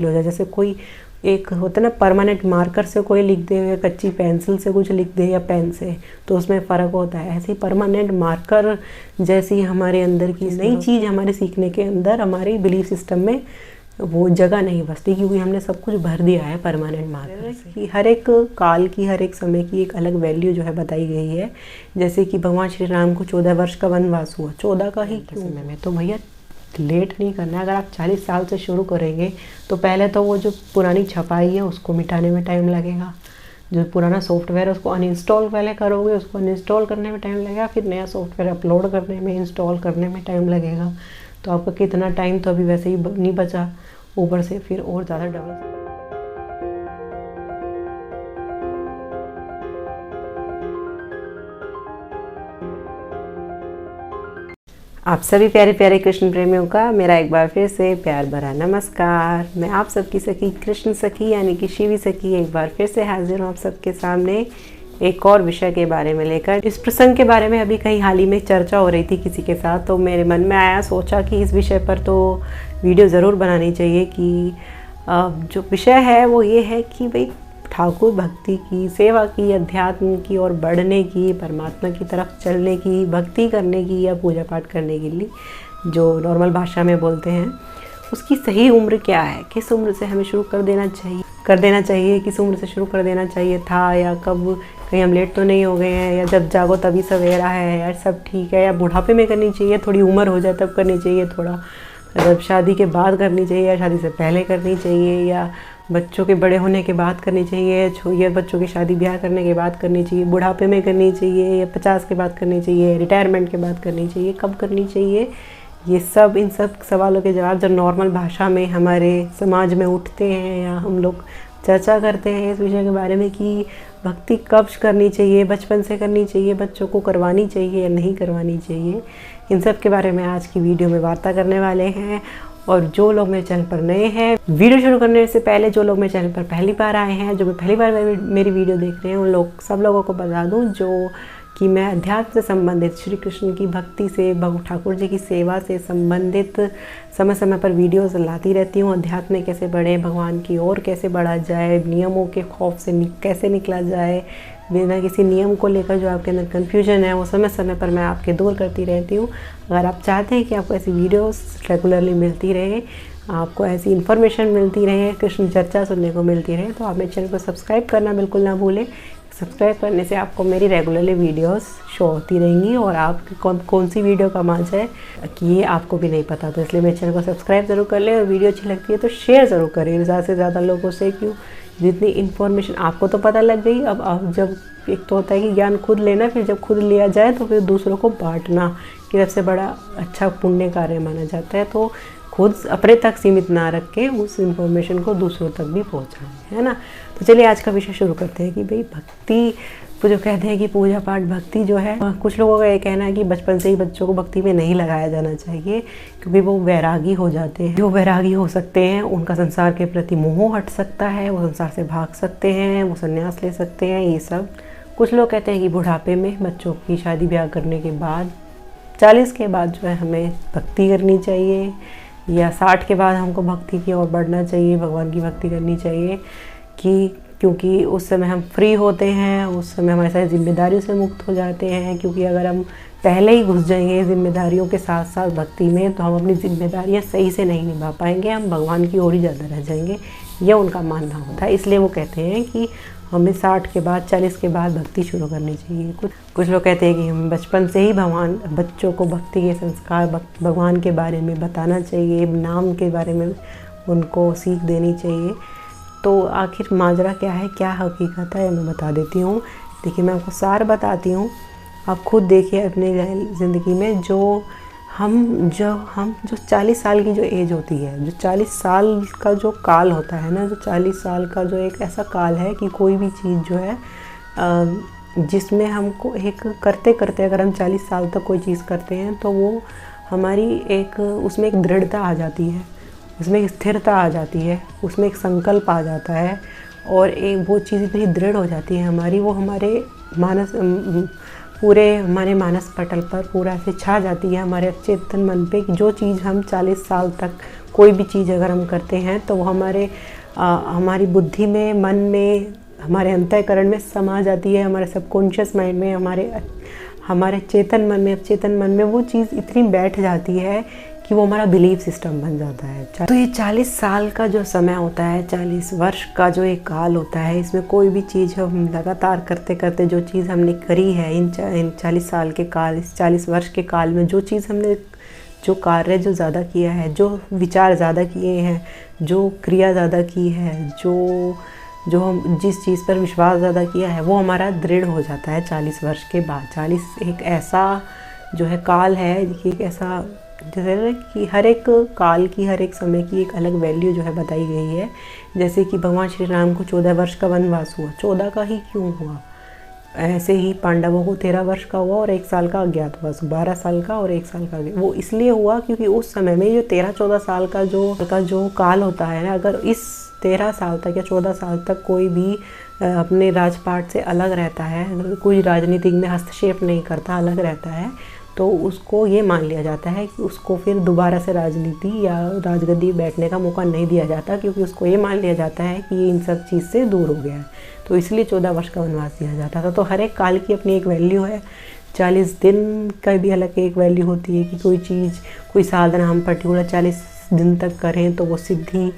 हो जाए। जैसे कोई एक होता है ना परमानेंट मार्कर से कोई लिख दे या कच्ची पेंसिल से कुछ लिख दे या पेन से, तो उसमें फ़र्क होता है। ऐसे ही परमानेंट मार्कर जैसी हमारे अंदर की नई चीज़ हमारे सीखने के अंदर हमारे बिलीफ सिस्टम में वो जगह नहीं बसती, क्योंकि हमने सब कुछ भर दिया है परमानेंट मार्कर से। कि हर एक काल की, हर एक समय की एक अलग वैल्यू जो है बताई गई है। जैसे कि भगवान श्री राम को 14 वर्ष का वनवास हुआ, 14 का ही क्यों समय में, तो भैया लेट नहीं करना है। अगर आप 40 साल से शुरू करेंगे तो पहले तो वो जो पुरानी छपाई है उसको मिटाने में टाइम लगेगा, जो पुराना सॉफ्टवेयर है उसको अनइंस्टॉल पहले करोगे, उसको अनइंस्टॉल करने में टाइम लगेगा, फिर नया सॉफ्टवेयर अपलोड करने में, इंस्टॉल करने में टाइम लगेगा। तो आपका कितना टाइम तो अभी वैसे ही नहीं बचा, ऊपर से फिर और ज़्यादा डबल। आप सभी प्यारे प्यारे कृष्ण प्रेमियों का मेरा एक बार फिर से प्यार भरा नमस्कार। मैं आप सबकी सखी कृष्ण सखी यानी कि शिवी सखी एक बार फिर से हाजिर हूँ आप सबके सामने एक और विषय के बारे में लेकर। इस प्रसंग के बारे में अभी कहीं हाल ही में चर्चा हो रही थी किसी के साथ, तो मेरे मन में आया, सोचा कि इस विषय पर तो वीडियो ज़रूर बनानी चाहिए। कि जो विषय है वो ये है कि भाई ठाकुर भक्ति की, सेवा की, अध्यात्म की और बढ़ने की, परमात्मा की तरफ चलने की, भक्ति करने की या पूजा पाठ करने के लिए जो नॉर्मल भाषा में बोलते हैं, उसकी सही उम्र क्या है, किस उम्र से हमें शुरू कर देना चाहिए, किस उम्र से शुरू कर देना चाहिए था, या कब कहीं हम लेट तो नहीं हो गए हैं, या जब जागो तभी सवेरा है, या सब ठीक है, या बुढ़ापे में करनी चाहिए, थोड़ी उम्र हो जाए तब करनी चाहिए, थोड़ा मतलब शादी के बाद करनी चाहिए या शादी से पहले करनी चाहिए, या बच्चों के बड़े होने के बाद करनी चाहिए, या बच्चों की शादी ब्याह करने के बाद करनी चाहिए, बुढ़ापे में करनी चाहिए, या 50 के बाद करनी चाहिए, रिटायरमेंट के बाद करनी चाहिए, कब करनी चाहिए। ये सब, इन सब सवालों के जवाब जो नॉर्मल भाषा में हमारे समाज में उठते हैं या हम लोग चर्चा करते हैं इस विषय के बारे में कि भक्ति कब करनी चाहिए, बचपन से करनी चाहिए, बच्चों को करवानी चाहिए या नहीं करवानी चाहिए, इन सब के बारे में आज की वीडियो में वार्ता करने वाले हैं। और जो लोग मेरे चैनल पर नए हैं, वीडियो शुरू करने से पहले जो लोग मेरे चैनल पर पहली बार आए हैं, जो पहली बार मेरी वीडियो देख रहे हैं, उन लोग सब लोगों को बता दूं जो कि मैं अध्यात्म से संबंधित, श्री कृष्ण की भक्ति से, ठाकुर जी की सेवा से संबंधित समय समय पर वीडियोस लाती रहती हूँ। अध्यात्म में कैसे बढ़े, भगवान की ओर कैसे बढ़ा जाए, नियमों के खौफ से कैसे निकला जाए, बिना किसी नियम को लेकर जो आपके अंदर कन्फ्यूजन है वो समय समय पर मैं आपके दूर करती रहती हूँ। अगर आप चाहते हैं कि आपको ऐसी वीडियोस रेगुलरली मिलती रहे, आपको ऐसी इन्फॉर्मेशन मिलती रहे, कृष्ण चर्चा सुनने को मिलती रहे, तो आप मेरे चैनल को सब्सक्राइब करना बिल्कुल ना भूलें। सब्सक्राइब करने से आपको मेरी रेगुलरली वीडियोस शो होती रहेंगी, और आपकी कौन सी वीडियो कब आ जाए कि ये आपको भी नहीं पता, तो इसलिए मेरे चैनल को सब्सक्राइब ज़रूर कर लें। और वीडियो अच्छी लगती है तो शेयर ज़रूर करें ज़्यादा से ज़्यादा लोगों से। क्यों, जितनी इन्फॉर्मेशन आपको तो पता लग गई, अब जब एक तो होता है कि ज्ञान खुद लेना, फिर जब खुद लिया जाए तो फिर दूसरों को बांटना कि सबसे बड़ा अच्छा पुण्य कार्य माना जाता है। तो खुद अपने तक सीमित ना रख के उस इन्फॉर्मेशन को दूसरों तक भी पहुंचाएं, है ना। तो चलिए आज का विषय शुरू करते हैं कि भाई भक्ति जो कहते हैं कि पूजा पाठ भक्ति जो है, कुछ लोगों का ये कहना है कि बचपन से ही बच्चों को भक्ति में नहीं लगाया जाना चाहिए, क्योंकि वो वैरागी हो जाते हैं। जो वैरागी हो सकते हैं उनका संसार के प्रति मोह हट सकता है, वो संसार से भाग सकते हैं, वो संन्यास ले सकते हैं, ये सब। कुछ लोग कहते हैं कि बुढ़ापे में बच्चों की शादी ब्याह करने के बाद 40 के बाद जो है हमें भक्ति करनी चाहिए, या 60 के बाद हमको भक्ति की ओर बढ़ना चाहिए, भगवान की भक्ति करनी चाहिए, कि क्योंकि उस समय हम फ्री होते हैं, उस समय हमारे सारी जिम्मेदारियों से मुक्त हो जाते हैं। क्योंकि अगर हम पहले ही घुस जाएंगे जिम्मेदारियों के साथ साथ भक्ति में, तो हम अपनी जिम्मेदारियां सही से नहीं निभा पाएंगे, हम भगवान की ओर ही ज़्यादा रह जाएंगे, यह उनका मानना होता है। इसलिए वो कहते हैं कि हमें 60 के बाद, 40 के बाद भक्ति शुरू करनी चाहिए। कुछ लोग कहते हैं कि हम बचपन से ही बच्चों को भक्ति के संस्कार, भगवान के बारे में बताना चाहिए, नाम के बारे में उनको सीख देनी चाहिए। तो आखिर माजरा क्या है, क्या हकीकत है, मैं बता देती हूँ। देखिए, मैं आपको सार बताती हूँ, आप खुद देखिए अपनी ज़िंदगी में। जो 40 साल की जो एज होती है, जो 40 साल का जो काल होता है ना, जो 40 साल का जो एक ऐसा काल है कि कोई भी चीज़ जो है जिसमें हमको एक करते करते अगर हम 40 साल तक कोई चीज़ करते हैं तो वो हमारी उसमें एक दृढ़ता आ जाती है, उसमें एक स्थिरता आ जाती है, उसमें एक संकल्प आ जाता है, और एक वो चीज़ इतनी दृढ़ हो जाती है हमारी, वो हमारे पूरे हमारे मानस पटल पर पूरा से छा जाती है हमारे अचेतन मन पे कि जो चीज़ हम 40 साल तक कोई भी चीज़ अगर हम करते हैं तो वो हमारी बुद्धि में, मन में, हमारे अंतःकरण में समा जाती है, हमारे सबकॉन्शियस माइंड में, हमारे चेतन मन में, अचेतन मन में वो चीज़ इतनी बैठ जाती है कि वो हमारा बिलीफ सिस्टम बन जाता है। तो ये 40 साल का जो समय होता है, 40 वर्ष का जो एक काल होता है, इसमें कोई भी चीज़ हम लगातार करते करते जो चीज़ हमने करी है इन 40 साल के काल, इस 40 वर्ष के काल में जो चीज़ हमने, जो कार्य जो ज़्यादा किया है, जो विचार ज़्यादा किए हैं, जो क्रिया ज़्यादा की है, जो हम जिस चीज़ पर विश्वास ज़्यादा किया है वो हमारा दृढ़ हो जाता है 40 वर्ष के बाद। 40 एक ऐसा जो है काल है, एक ऐसा जैसे कि हर एक काल की, हर एक समय की एक अलग वैल्यू जो है बताई गई है। जैसे कि भगवान श्री राम को 14 वर्ष का वनवास हुआ, 14 का ही क्यों हुआ, ऐसे ही पांडवों को 13 वर्ष का हुआ और 1 साल का अज्ञातवास, 12 साल का और 1 साल का। वो इसलिए हुआ क्योंकि उस समय में जो 13-14 साल का जो काल होता है ना, अगर इस 13 साल तक या 14 साल तक कोई भी अपने राजपाट से अलग रहता है, कोई राजनीतिक में हस्तक्षेप नहीं करता, अलग रहता है, तो उसको ये मान लिया जाता है कि उसको फिर दोबारा से राजनीति या राजगद्दी बैठने का मौका नहीं दिया जाता, क्योंकि उसको ये मान लिया जाता है कि ये इन सब चीज़ से दूर हो गया है। तो इसलिए 14 वर्ष का वनवास दिया जाता था। तो हर एक काल की अपनी एक वैल्यू है। 40 दिन का भी अलग एक वैल्यू होती है कि कोई चीज़, कोई साधना हम पर्टिकुलर 40 दिन तक करें तो वो सिद्धि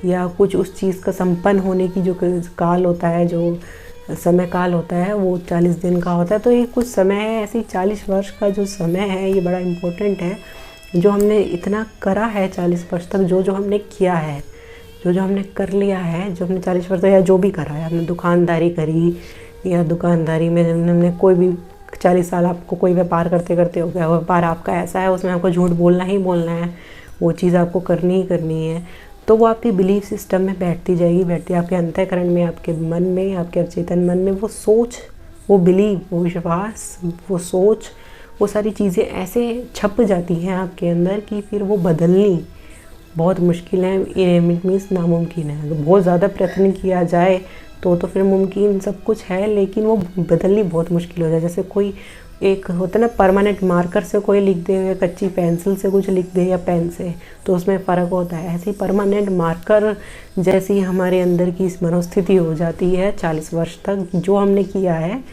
या कुछ उस चीज़ का संपन्न होने की जो काल होता है, जो समय काल होता है, वो 40 दिन का होता है। तो ये कुछ समय है, ऐसे 40 वर्ष का जो समय है ये बड़ा इम्पोर्टेंट है। जो हमने इतना करा है 40 वर्ष तक, जो हमने किया है, जो हमने कर लिया है, जो हमने 40 वर्ष या जो भी करा है, हमने दुकानदारी करी या दुकानदारी में हमने कोई भी 40 साल आपको कोई व्यापार करते करते हो गया, व्यापार आपका ऐसा है उसमें आपको झूठ बोलना ही बोलना है, वो चीज़ आपको करनी ही करनी है, तो वो आपकी बिलीफ सिस्टम में बैठती जाएगी, आपके अंतःकरण में, आपके मन में, आपके अचेतन मन में वो सोच, वो बिलीव, वो विश्वास, वो सोच, वो सारी चीज़ें ऐसे छप जाती हैं आपके अंदर कि फिर वो बदलनी बहुत मुश्किल है। इट मीन्स नामुमकिन है। अगर बहुत ज़्यादा प्रयत्न किया जाए तो फिर मुमकिन सब कुछ है, लेकिन वो बदलनी बहुत मुश्किल हो जाए। जैसे कोई एक होता है ना, परमानेंट मार्कर से कोई लिख दे या कच्ची पेंसिल से कुछ लिख दे या पेन से, तो उसमें फ़र्क होता है। ऐसे ही परमानेंट मार्कर जैसी हमारे अंदर की इस मनोस्थिति हो जाती है 40 वर्ष तक। जो हमने किया है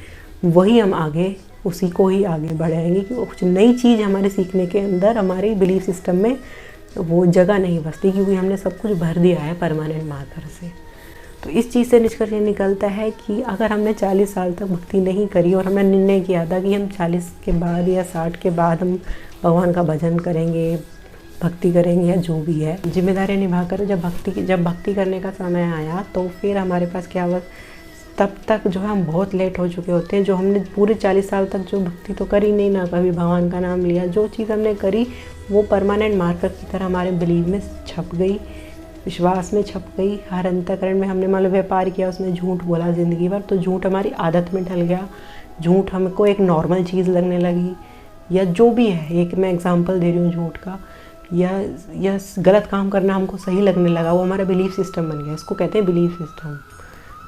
वही हम आगे, उसी को ही आगे बढ़ाएंगे कि कुछ नई चीज़ हमारे सीखने के अंदर, हमारे बिलीफ सिस्टम में वो जगह नहीं बचती, क्योंकि हमने सब कुछ भर दिया है परमानेंट मार्कर से। तो इस चीज़ से निष्कर्ष ये निकलता है कि अगर हमने 40 साल तक भक्ति नहीं करी और हमने निर्णय किया था कि हम 40 के बाद या 60 के बाद हम भगवान का भजन करेंगे, भक्ति करेंगे या जो भी है, जिम्मेदारी निभाकर जब भक्ति करने का समय आया तो फिर हमारे पास क्या हुआ, तब तक जो है हम बहुत लेट हो चुके होते हैं। जो हमने पूरे 40 साल तक जो भक्ति तो करी नहीं, ना कभी भगवान का नाम लिया, जो चीज़ हमने करी वो परमानेंट मार्कर की तरह हमारे बिलीव में छप गई, विश्वास में छप गई। हर अंतःकरण में हमने मतलब व्यापार किया, उसमें झूठ बोला ज़िंदगी भर, तो झूठ हमारी आदत में ढल गया, झूठ हमको एक नॉर्मल चीज़ लगने लगी, या जो भी है, एक मैं एग्जांपल दे रही हूँ झूठ का, या गलत काम करना हमको सही लगने लगा, वो हमारा बिलीफ सिस्टम बन गया। इसको कहते हैं बिलीफ सिस्टम,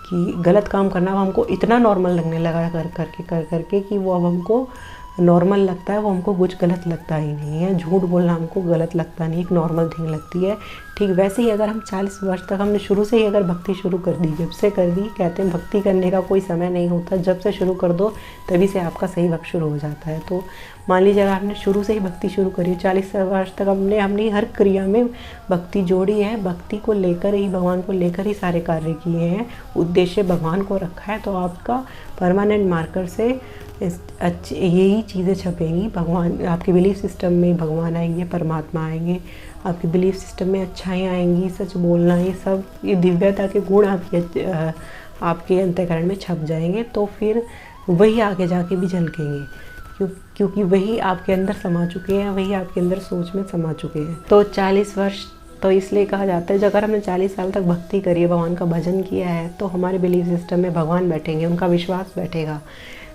कि गलत काम करना वो हमको इतना नॉर्मल लगने लगा कर करके कि वो अब हमको नॉर्मल लगता है, वो हमको कुछ गलत लगता ही नहीं है। झूठ बोलना हमको गलत लगता नहीं, एक नॉर्मल थिंग लगती है। ठीक वैसे ही अगर हम 40 वर्ष तक हमने शुरू से ही अगर भक्ति शुरू कर दी, जब से कर दी, कहते हैं भक्ति करने का कोई समय नहीं होता, जब से शुरू कर दो तभी से आपका सही वक्त शुरू हो जाता है। तो मान लीजिए अगर आपने शुरू से ही भक्ति शुरू करी, 40 वर्ष तक हमने हर क्रिया में भक्ति जोड़ी है, भक्ति को लेकर ही, भगवान को लेकर ही सारे कार्य किए हैं, उद्देश्य भगवान को रखा है, तो आपका परमानेंट मार्कर से यही चीज़ें छपेंगी। भगवान आपके बिलीफ सिस्टम में, भगवान आएंगे, परमात्मा आएंगे, आपके बिलीफ सिस्टम में अच्छाई आएंगी, सच बोलना, ये सब, ये दिव्यता के गुण आपके अंतःकरण में छप जाएंगे। तो फिर वही आगे जाके भी झलकेंगे, क्योंकि वही आपके अंदर समा चुके हैं, वही आपके अंदर सोच में समा चुके हैं। तो 40 वर्ष तो इसलिए कहा जाता है, जब अगर हमने 40 साल तक भक्ति करी है, भगवान का भजन किया है, तो हमारे बिलीफ सिस्टम में भगवान बैठेंगे, उनका विश्वास बैठेगा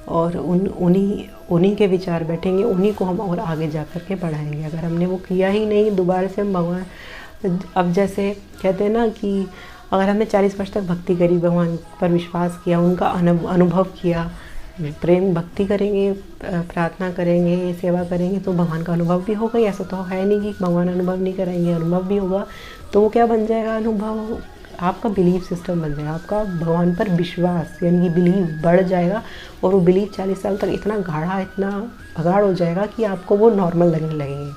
और उन्हीं के विचार बैठेंगे, उन्हीं को हम और आगे जा कर के बढ़ाएंगे। अगर हमने वो किया ही नहीं, दोबारा से हम भगवान, अब जैसे कहते हैं ना कि अगर हमने 40 वर्ष तक भक्ति करी, भगवान पर विश्वास किया, उनका अनुभव किया, प्रेम भक्ति करेंगे, प्रार्थना करेंगे, सेवा करेंगे तो भगवान का अनुभव भी होगा। ऐसा तो है नहीं कि भगवान अनुभव नहीं कराएंगे, अनुभव भी होगा। तो वो क्या बन जाएगा, अनुभव आपका बिलीफ सिस्टम बन जाएगा, आपका भगवान पर विश्वास यानी कि बिलीव बढ़ जाएगा। और वो बिलीव 40 साल तक इतना गाढ़ा, इतना प्रगाढ़ हो जाएगा कि आपको वो नॉर्मल लगने लगेंगे।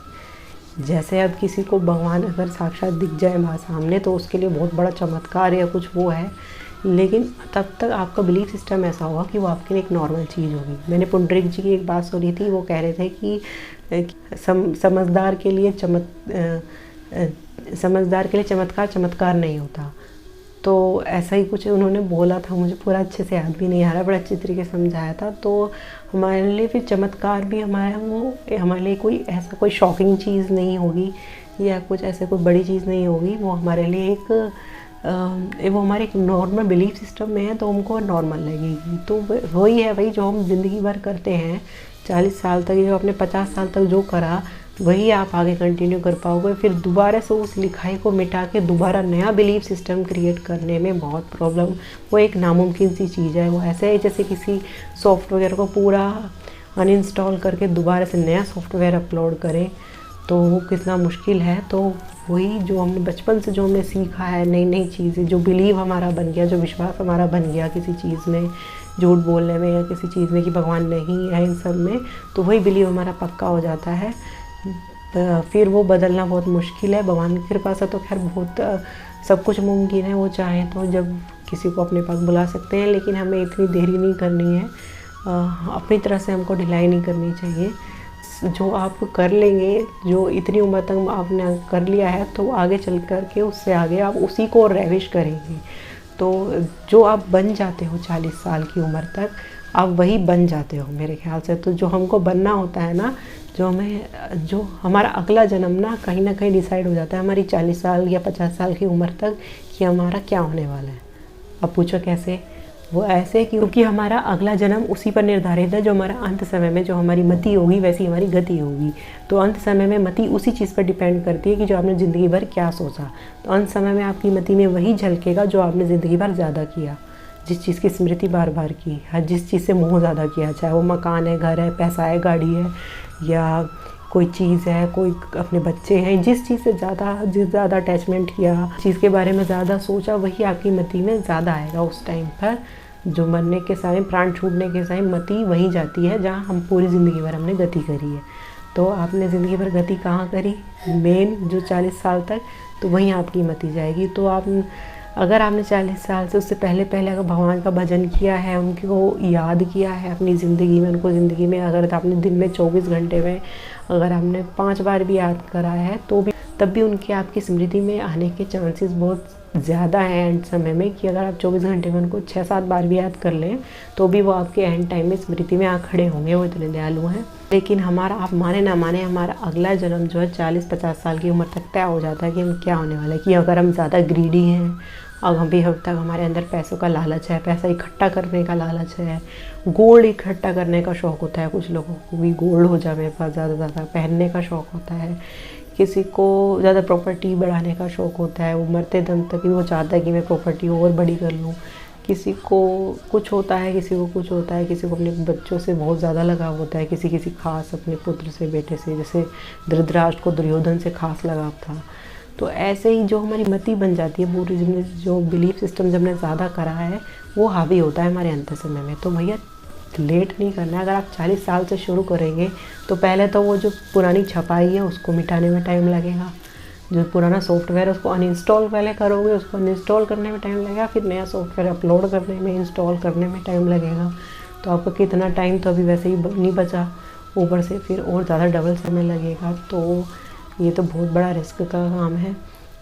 जैसे अब किसी को भगवान अगर साक्षात दिख जाए वहाँ सामने तो उसके लिए बहुत बड़ा चमत्कार या कुछ वो है, लेकिन तब तक आपका बिलीफ सिस्टम ऐसा होगा कि वो आपके लिए एक नॉर्मल चीज़ होगी। मैंने पुंडरीक जी की एक बात सुनी थी, वो कह रहे थे कि समझदार के लिए चमत्कार चमत्कार नहीं होता। तो ऐसा ही कुछ उन्होंने बोला था, मुझे पूरा अच्छे से याद भी नहीं आ रहा, बड़ा अच्छे तरीके से समझाया था। तो हमारे लिए फिर चमत्कार भी हमारे लिए कोई ऐसा कोई शॉकिंग चीज़ नहीं होगी या कुछ ऐसे कोई बड़ी चीज़ नहीं होगी। वो हमारे लिए वो हमारे एक नॉर्मल बिलीफ सिस्टम में है तो हमको नॉर्मल लगेगी। तो वही है भाई जो हम ज़िंदगी भर करते हैं 40 साल तक, जो आपने 50 साल तक जो करा वही आप आगे कंटिन्यू कर पाओगे। फिर दोबारा से उस लिखाई को मिटा के दोबारा नया बिलीफ सिस्टम क्रिएट करने में बहुत प्रॉब्लम, वो एक नामुमकिन सी चीज़ है। वो ऐसे है जैसे किसी सॉफ्टवेयर को पूरा अनइंस्टॉल करके दोबारा से नया सॉफ्टवेयर अपलोड करें, तो वो कितना मुश्किल है। तो वही जो हमने बचपन से जो हमने सीखा है, नई नई चीज़ें, जो बिलीव हमारा बन गया, जो विश्वास हमारा बन गया किसी चीज़ में, झूठ बोलने में या किसी चीज़ में कि भगवान नहीं है इन सब में, तो वही बिलीव हमारा पक्का हो जाता है। फिर वो बदलना बहुत मुश्किल है। भगवान की कृपा से तो खैर बहुत सब कुछ मुमकिन है। वो चाहें तो जब किसी को अपने पास बुला सकते हैं, लेकिन हमें इतनी देरी नहीं करनी है, अपनी तरह से हमको ढिलाई नहीं करनी चाहिए। जो आप कर लेंगे, जो इतनी उम्र तक आपने कर लिया है, तो आगे चल कर के उससे आगे आप उसी को रेविश करेंगे। तो जो आप बन जाते हो 40 साल की उम्र तक, आप वही बन जाते हो मेरे ख्याल से। तो जो हमको बनना होता है ना, जो हमारा अगला जन्म ना कहीं डिसाइड हो जाता है हमारी 40 साल या 50 साल की उम्र तक कि हमारा क्या होने वाला है। अब पूछो कैसे? वो ऐसे क्योंकि हमारा अगला जन्म उसी पर निर्धारित है, जो हमारा अंत समय में जो हमारी मति होगी वैसी हमारी गति होगी। तो अंत समय में मति उसी चीज़ पर डिपेंड करती है कि जो आपने ज़िंदगी भर क्या सोचा। तो अंत समय में आपकी मति में वही झलकेगा जो आपने ज़िंदगी भर ज़्यादा किया, जिस चीज़ की स्मृति बार बार की, हर जिस चीज़ से मोह ज़्यादा किया, चाहे वो मकान है, घर है, पैसा है, गाड़ी है, या कोई चीज़ है, कोई अपने बच्चे हैं, जिस चीज़ से ज़्यादा अटैचमेंट किया, चीज़ के बारे में ज़्यादा सोचा, वही आपकी मति में ज़्यादा आएगा उस टाइम पर। जो मरने के समय, प्राण छूटने के समय मति वहीं जाती है जहाँ हम पूरी ज़िंदगी भर हमने गति करी है। तो आपने ज़िंदगी भर गति कहाँ करी? मेन जो 40 साल तक, तो वहीं आपकी मति जाएगी। तो आप अगर आपने 40 साल से उससे पहले अगर भगवान का भजन किया है, उनको याद किया है अपनी ज़िंदगी में, उनको ज़िंदगी में अगर आपने दिन में 24 घंटे में अगर आपने 5 बार भी याद करा है, तो भी तब भी उनके आपकी स्मृति में आने के चांसेस बहुत ज़्यादा हैं एंड समय में, कि अगर आप 24 घंटे में उनको 6-7 बार भी याद कर लें तो भी वो आपके एंड टाइम में स्मृति में आ खड़े होंगे। वो इतने दयालु हैं। लेकिन हमारा, आप माने ना माने, हमारा अगला जन्म जो है 40-50 साल की उम्र तक तय हो जाता है कि हम क्या होने वाला है। कि अगर हम ज़्यादा ग्रीडी हैं, अब अभी अब तक हमारे अंदर पैसों का लालच है, पैसा इकट्ठा करने का लालच है, गोल्ड इकट्ठा करने का शौक़ होता है, कुछ लोगों को भी गोल्ड हो जाए मेरे पास ज़्यादा पहनने का शौक़ होता है, किसी को ज़्यादा प्रॉपर्टी बढ़ाने का शौक़ होता है, वो मरते दम तक भी वो चाहता है कि मैं प्रॉपर्टी और बड़ी कर लूँ। किसी को कुछ होता है, किसी को कुछ होता है, किसी को अपने बच्चों से बहुत ज़्यादा लगाव होता है, किसी खास अपने पुत्र से, बेटे से, जैसे धृतराष्ट्र को दुर्योधन से खास लगाव था। तो ऐसे ही जो हमारी मति बन जाती है, पूरी जो बिलीफ सिस्टम जब हमने ज़्यादा करा है वो हावी होता है हमारे अंत समय में। तो भैया लेट नहीं करना है। अगर आप 40 साल से शुरू करेंगे तो पहले तो वो जो पुरानी छपाई है उसको मिटाने में टाइम लगेगा, जो पुराना सॉफ्टवेयर है उसको अनइंस्टॉल पहले करोगे, उसको अनइंस्टॉल करने में टाइम लगेगा, फिर नया सॉफ्टवेयर अपलोड करने में, इंस्टॉल करने में टाइम लगेगा। तो आपका कितना टाइम तो अभी वैसे ही नहीं बचा, ऊपर से फिर और ज़्यादा डबल समय लगेगा। तो ये तो बहुत बड़ा रिस्क का काम है।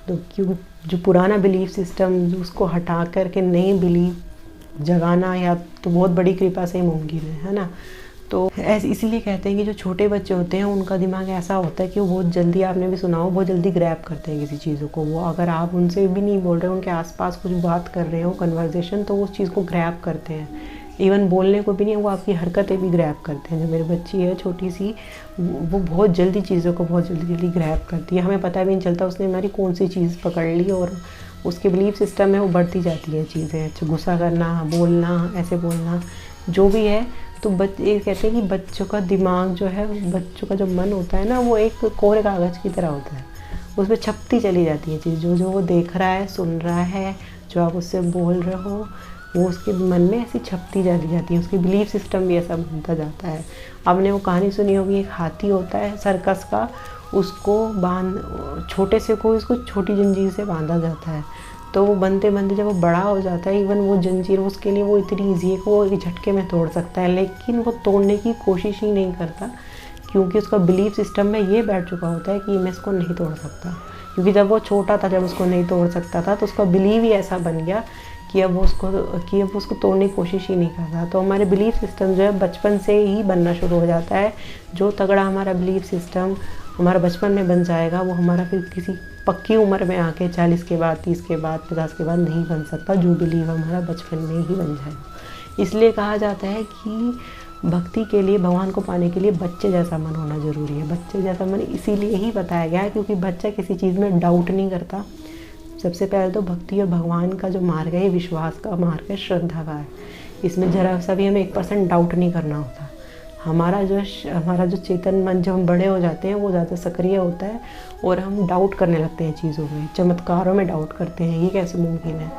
तो क्यों जो पुराना बिलीफ सिस्टम उसको हटा करके नई बिलीफ जगाना या तो बहुत बड़ी कृपा से ही मुमकिन है ना। तो ऐसे इसलिए कहते हैं कि जो छोटे बच्चे होते हैं उनका दिमाग ऐसा होता है कि वो बहुत जल्दी, आपने भी सुना हो, बहुत जल्दी ग्रैब करते हैं किसी चीज़ों को। वो अगर आप उनसे भी नहीं बोल रहे, उनके आसपास कुछ बात कर रहे हो, कन्वर्सेशन, तो वो उस चीज़ को ग्रैब करते हैं। इवन बोलने को भी नहीं, वो आपकी हरकतें भी ग्रैब करते हैं। जो मेरी बच्ची है छोटी सी, वो बहुत जल्दी चीज़ों को बहुत जल्दी ग्रैब करती है। हमें पता भी नहीं चलता उसने हमारी कौन सी चीज़ पकड़ ली, और उसके बिलीफ सिस्टम में वो बढ़ती जाती हैं चीज़ें। गुस्सा करना, बोलना, ऐसे बोलना, जो भी है तो ये कहते हैं कि बच्चों का दिमाग जो है, बच्चों का जो मन होता है ना, वो एक कोरे कागज़ की तरह होता है। उसमें छपती चली जाती है चीज़, जो जो वो देख रहा है, सुन रहा है, जो आप उससे बोल रहे हो, वो उसके मन में ऐसी छपती चली जाती है। उसकी बिलीफ सिस्टम भी ऐसा बनता जाता है। आपने वो कहानी सुनी होगी, एक हाथी होता है सर्कस का, उसको छोटे से को उसको छोटी जंजीर से बांधा जाता है। तो वो बनते बनते जब वो बड़ा हो जाता है, इवन वो जंजीर उसके लिए वो इतनी ईजी है कि वो एक झटके में तोड़ सकता है, लेकिन वो तोड़ने की कोशिश ही नहीं करता, क्योंकि उसका बिलीफ सिस्टम में ये बैठ चुका होता है कि मैं इसको नहीं तोड़ सकता। क्योंकि जब वो छोटा था, जब उसको नहीं तोड़ सकता था, तो उसका बिलीव ही ऐसा बन गया कि अब वो उसको तोड़ने की कोशिश ही नहीं करता। तो हमारे बिलीफ सिस्टम जो है बचपन से ही बनना शुरू हो जाता है। जो तगड़ा हमारा बिलीफ सिस्टम हमारा बचपन में बन जाएगा, वो हमारा फिर किसी पक्की उम्र में आके 40 के बाद, 30 के बाद, 50 के बाद नहीं बन सकता। जो बिलीव हमारा बचपन में ही बन जाएगा। इसलिए कहा जाता है कि भक्ति के लिए, भगवान को पाने के लिए बच्चे जैसा मन होना ज़रूरी है। बच्चे जैसा मन इसीलिए ही बताया गया है क्योंकि बच्चा किसी चीज़ में डाउट नहीं करता। सबसे पहले तो भक्ति और भगवान का जो मार्ग है, ये विश्वास का मार्ग है, श्रद्धा का है। इसमें ज़रा सा भी हमें 1% डाउट नहीं करना होता। हमारा जो चेतन मन, जब हम बड़े हो जाते हैं, वो ज़्यादा सक्रिय होता है और हम डाउट करने लगते हैं चीज़ों में, चमत्कारों में डाउट करते हैं। ये कैसे मुमकिन है,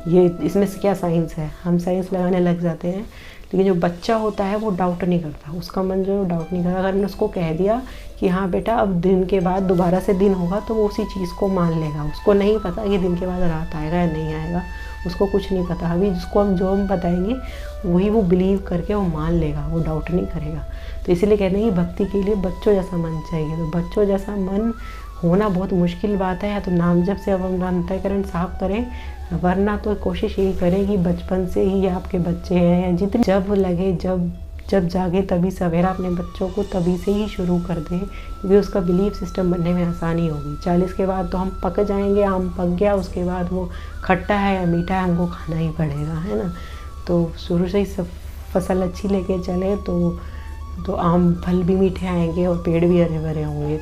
ये इसमें से क्या साइंस है, हम साइंस लगाने लग जाते हैं। लेकिन जो बच्चा होता है वो डाउट नहीं करता, उसका मन जो डाउट नहीं करता। अगर हमने उसको कह दिया कि हाँ बेटा अब दिन के बाद दोबारा से दिन होगा, तो वो उसी चीज़ को मान लेगा। उसको नहीं पता कि दिन के बाद रात आएगा या नहीं आएगा, उसको कुछ नहीं पता। अभी जो हम बताएंगे वही वो बिलीव करके वो मान लेगा, वो डाउट नहीं करेगा। तो इसीलिए कहते हैं कि भक्ति के लिए बच्चों जैसा मन चाहिए। तो बच्चों जैसा मन होना बहुत मुश्किल बात है। या तो नाम जप से अब हम अंतःकरण साफ करें, वरना तो कोशिश यही करें कि बचपन से ही आपके बच्चे हैं, या जितनी जब लगे, जब जागे तभी सवेरा, अपने बच्चों को तभी से ही शुरू कर दें, क्योंकि उसका बिलीफ सिस्टम बनने में आसानी होगी। 40 के बाद तो हम पक जाएंगे, आम पक गया, उसके बाद वो खट्टा है या मीठा है हमको खाना ही पड़ेगा, है ना। तो शुरू से ही सब फसल अच्छी लेके चले तो आम फल भी मीठे आएंगे और पेड़ भी हरे भरे होंगे।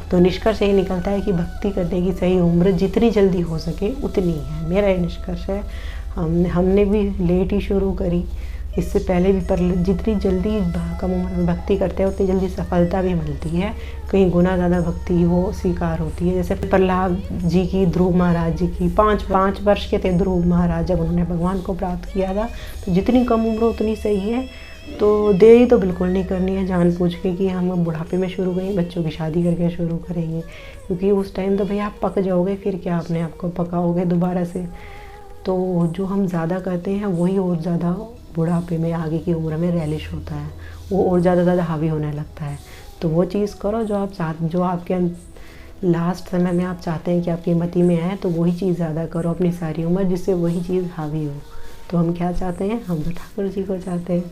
तो निष्कर्ष यही निकलता है कि भक्ति करने की सही उम्र जितनी जल्दी हो सके उतनी है। मेरा ये निष्कर्ष है। हमने भी लेट ही शुरू करी, इससे पहले भी, पर जितनी जल्दी कम उम्र में भक्ति करते हैं उतनी जल्दी सफलता भी मिलती है। कहीं गुना ज़्यादा भक्ति वो स्वीकार होती है। जैसे प्रहलाद जी की, ध्रुव महाराज जी की, 5 वर्ष के थे ध्रुव महाराज जब उन्होंने भगवान को प्राप्त किया था। तो जितनी कम उम्र उतनी सही है। तो देरी तो बिल्कुल नहीं करनी है जान पूछ के कि हम बुढ़ापे में शुरू करेंगे, बच्चों की शादी करके शुरू करेंगे, क्योंकि उस टाइम तो भैया आप पक जाओगे, फिर क्या अपने आप को पकाओगे दोबारा से। तो जो हम ज़्यादा करते हैं वही और ज़्यादा बुढ़ापे में, आगे की उम्र में रैलिश होता है, वो और ज़्यादा हावी होने लगता है। तो वो चीज़ करो जो आपके लास्ट समय में आप चाहते हैं कि आपकी मति में आए, तो वही चीज़ ज़्यादा करो अपनी सारी उम्र, जिससे वही चीज़ हावी हो। तो हम क्या चाहते हैं, हम तो ठाकुर जी को चाहते हैं,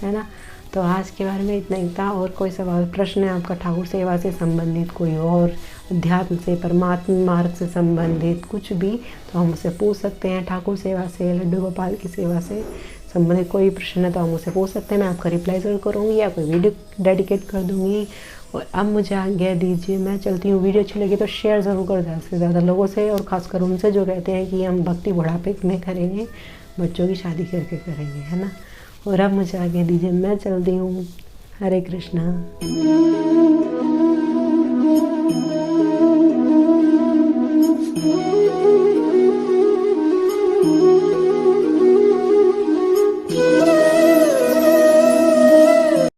है ना। तो आज के बारे में इतना ही था। और कोई सवाल प्रश्न है आपका ठाकुर सेवा से संबंधित, कोई और अध्यात्म से, परमात्मा मार्ग से संबंधित कुछ भी, तो हम मुझसे पूछ सकते हैं। ठाकुर सेवा से, लड्डू गोपाल की सेवा से संबंधित कोई प्रश्न है तो आप मुझसे पूछ सकते हैं। मैं आपका रिप्लाई ज़रूर करूँगी या कोई वीडियो डेडिकेट कर दूँगी। और अब मुझे आज्ञा दीजिए, मैं चलती हूँ। वीडियो अच्छी लगी तो शेयर ज़रूर कर ज़्यादा से ज़्यादा लोगों से, और ख़ासकर उनसे जो कहते हैं कि हम भक्ति बुढ़ापे में करेंगे, बच्चों की शादी करके करेंगे, है ना। और अब मुझे आज्ञा दीजिए, मैं चलती हूँ। हरे कृष्णा।